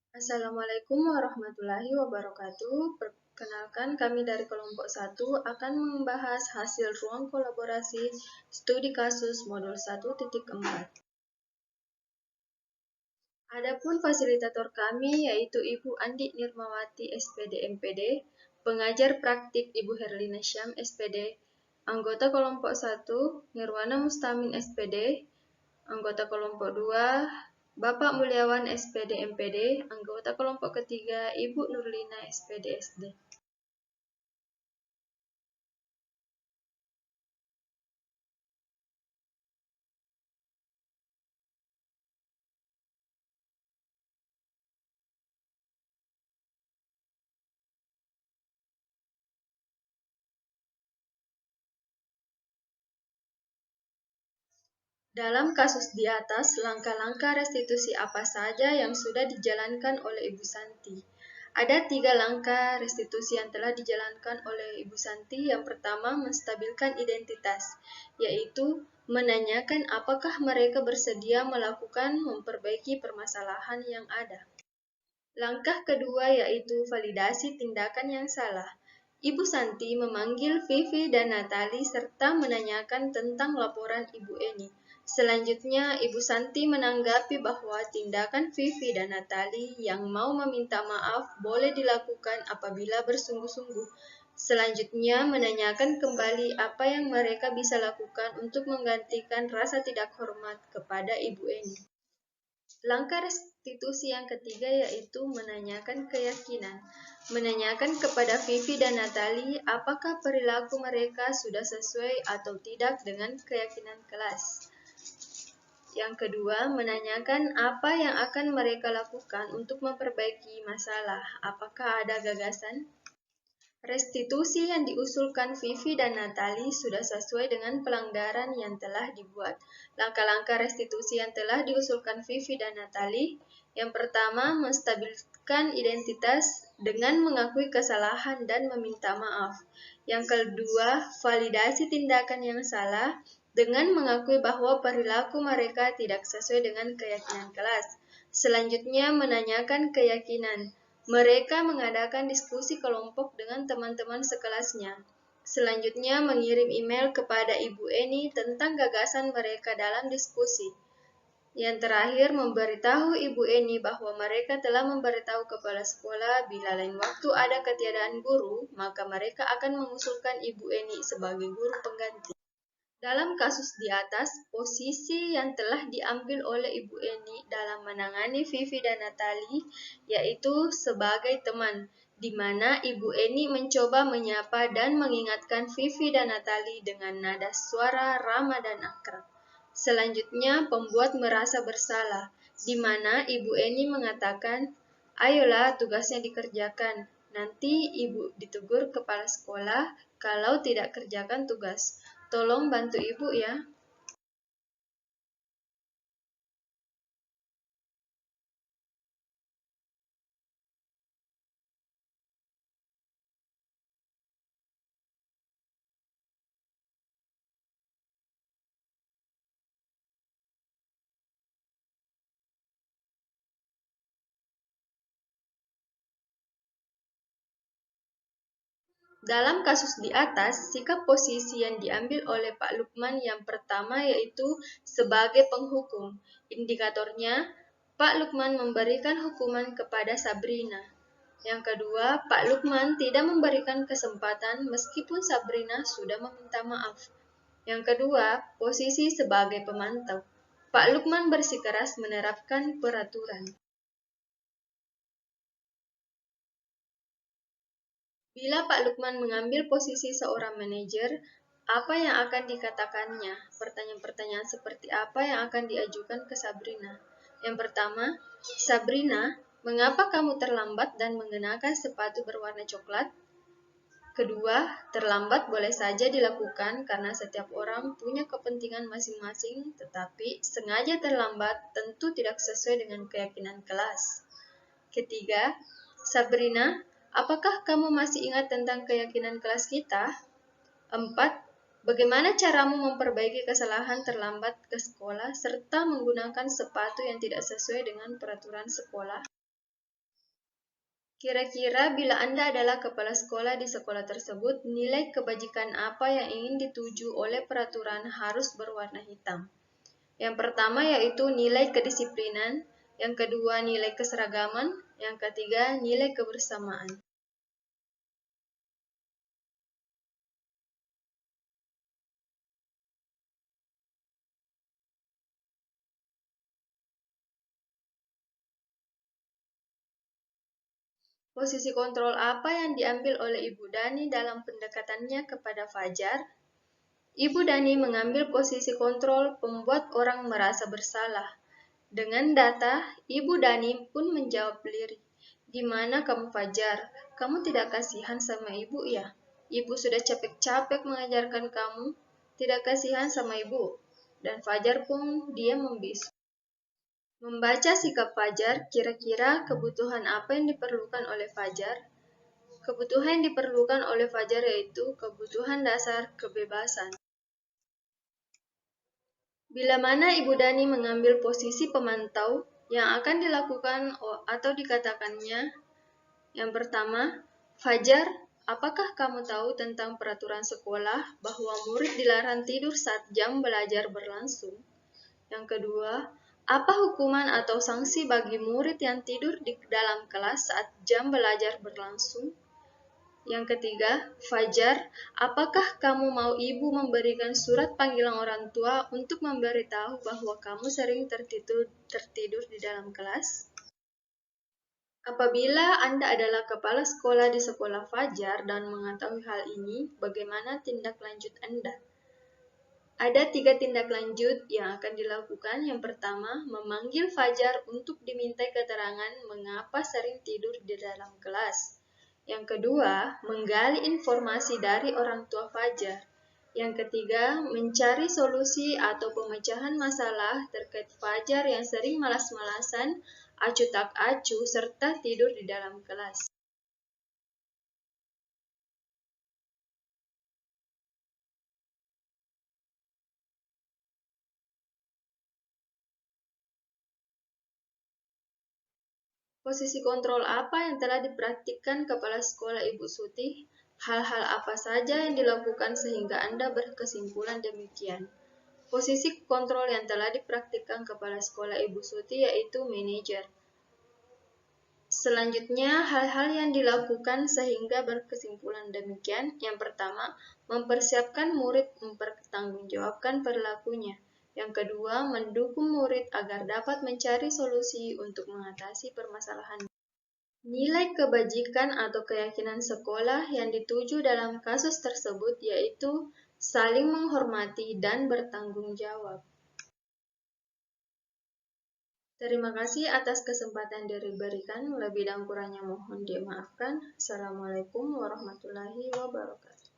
Assalamualaikum warahmatullahi wabarakatuh. Perkenalkan, kami dari kelompok 1 akan membahas hasil ruang kolaborasi studi kasus modul 1.4. Adapun fasilitator kami yaitu Ibu Andi Nirmawati SPD MPD, pengajar praktik Ibu Herlina Syam SPD, anggota kelompok 1 Nirwana Mustamin SPD, anggota kelompok 2 Bapak Mulyawan SPD MPD, anggota kelompok ketiga Ibu Nurlina SPD SD. Dalam kasus di atas, langkah-langkah restitusi apa saja yang sudah dijalankan oleh Ibu Santi? Ada 3 langkah restitusi yang telah dijalankan oleh Ibu Santi. Yang pertama, menstabilkan identitas, yaitu menanyakan apakah mereka bersedia melakukan memperbaiki permasalahan yang ada. Langkah kedua yaitu validasi tindakan yang salah. Ibu Santi memanggil Vivi dan Natali serta menanyakan tentang laporan Ibu Eni. Selanjutnya, Ibu Santi menanggapi bahwa tindakan Vivi dan Natali yang mau meminta maaf boleh dilakukan apabila bersungguh-sungguh. Selanjutnya, menanyakan kembali apa yang mereka bisa lakukan untuk menggantikan rasa tidak hormat kepada Ibu Eni. Langkah restitusi yang ketiga yaitu menanyakan keyakinan. Menanyakan kepada Vivi dan Natali apakah perilaku mereka sudah sesuai atau tidak dengan keyakinan kelas. Yang kedua, menanyakan apa yang akan mereka lakukan untuk memperbaiki masalah. Apakah ada gagasan? Restitusi yang diusulkan Vivi dan Natali sudah sesuai dengan pelanggaran yang telah dibuat. Langkah-langkah restitusi yang telah diusulkan Vivi dan Natali. Yang pertama, menstabilkan identitas dengan mengakui kesalahan dan meminta maaf. Yang kedua, validasi tindakan yang salah dengan mengakui bahwa perilaku mereka tidak sesuai dengan keyakinan kelas. Selanjutnya, menanyakan keyakinan. Mereka mengadakan diskusi kelompok dengan teman-teman sekelasnya. Selanjutnya, mengirim email kepada Ibu Eni tentang gagasan mereka dalam diskusi. Yang terakhir, memberitahu Ibu Eni bahwa mereka telah memberitahu kepala sekolah bila lain waktu ada ketiadaan guru, maka mereka akan mengusulkan Ibu Eni sebagai guru pengganti. Dalam kasus di atas, posisi yang telah diambil oleh Ibu Eni dalam menangani Vivi dan Natali yaitu sebagai teman, di mana Ibu Eni mencoba menyapa dan mengingatkan Vivi dan Natali dengan nada suara ramah dan akrab. Selanjutnya, pembuat merasa bersalah, di mana Ibu Eni mengatakan, "Ayolah, tugasnya dikerjakan. Nanti Ibu ditegur kepala sekolah kalau tidak kerjakan tugas. Tolong bantu Ibu ya." Dalam kasus di atas, sikap posisi yang diambil oleh Pak Lukman yang pertama yaitu sebagai penghukum. Indikatornya, Pak Lukman memberikan hukuman kepada Sabrina. Yang kedua, Pak Lukman tidak memberikan kesempatan meskipun Sabrina sudah meminta maaf. Yang kedua, posisi sebagai pemantau. Pak Lukman bersikeras menerapkan peraturan. Bila Pak Lukman mengambil posisi seorang manajer, apa yang akan dikatakannya? Pertanyaan-pertanyaan seperti apa yang akan diajukan ke Sabrina? Yang pertama, Sabrina, mengapa kamu terlambat dan mengenakan sepatu berwarna coklat? Kedua, terlambat boleh saja dilakukan karena setiap orang punya kepentingan masing-masing, tetapi sengaja terlambat tentu tidak sesuai dengan keyakinan kelas. Ketiga, Sabrina, apakah kamu masih ingat tentang keyakinan kelas kita? 4. Bagaimana caramu memperbaiki kesalahan terlambat ke sekolah serta menggunakan sepatu yang tidak sesuai dengan peraturan sekolah? Kira-kira bila Anda adalah kepala sekolah di sekolah tersebut, nilai kebajikan apa yang ingin dituju oleh peraturan harus berwarna hitam? Yang pertama yaitu nilai kedisiplinan, yang kedua nilai keseragaman, yang ketiga nilai kebersamaan. Posisi kontrol apa yang diambil oleh Ibu Dani dalam pendekatannya kepada Fajar? Ibu Dani mengambil posisi kontrol pembuat orang merasa bersalah. Dengan data, Ibu Dani pun menjawab lirik. Di mana kamu Fajar? Kamu tidak kasihan sama ibu ya? Ibu sudah capek-capek mengajarkan kamu. Tidak kasihan sama ibu. Dan Fajar pun dia membisu. Membaca sikap Fajar, kira-kira kebutuhan apa yang diperlukan oleh Fajar? Kebutuhan yang diperlukan oleh Fajar yaitu kebutuhan dasar kebebasan. Bila mana Ibu Dani mengambil posisi pemantau, yang akan dilakukan atau dikatakannya, yang pertama, Fajar, apakah kamu tahu tentang peraturan sekolah bahwa murid dilarang tidur saat jam belajar berlangsung? Yang kedua, apa hukuman atau sanksi bagi murid yang tidur di dalam kelas saat jam belajar berlangsung? Yang ketiga, Fajar, apakah kamu mau ibu memberikan surat panggilan orang tua untuk memberitahu bahwa kamu sering tertidur di dalam kelas? Apabila Anda adalah kepala sekolah di sekolah Fajar dan mengetahui hal ini, bagaimana tindak lanjut Anda? Ada 3 tindak lanjut yang akan dilakukan. Yang pertama, memanggil Fajar untuk dimintai keterangan mengapa sering tidur di dalam kelas. Yang kedua, menggali informasi dari orang tua Fajar. Yang ketiga, mencari solusi atau pemecahan masalah terkait Fajar yang sering malas-malasan, acuh tak acuh, serta tidur di dalam kelas. Posisi kontrol apa yang telah dipraktikkan Kepala Sekolah Ibu Suti? Hal-hal apa saja yang dilakukan sehingga Anda berkesimpulan demikian? Posisi kontrol yang telah dipraktikkan Kepala Sekolah Ibu Suti yaitu manajer. Selanjutnya, hal-hal yang dilakukan sehingga berkesimpulan demikian. Yang pertama, mempersiapkan murid mempertanggungjawabkan perilakunya. Yang kedua, mendukung murid agar dapat mencari solusi untuk mengatasi permasalahan. Nilai kebajikan atau keyakinan sekolah yang dituju dalam kasus tersebut yaitu saling menghormati dan bertanggung jawab. Terima kasih atas kesempatan yang diberikan. Lebih dan kurangnya mohon dimaafkan. Assalamualaikum warahmatullahi wabarakatuh.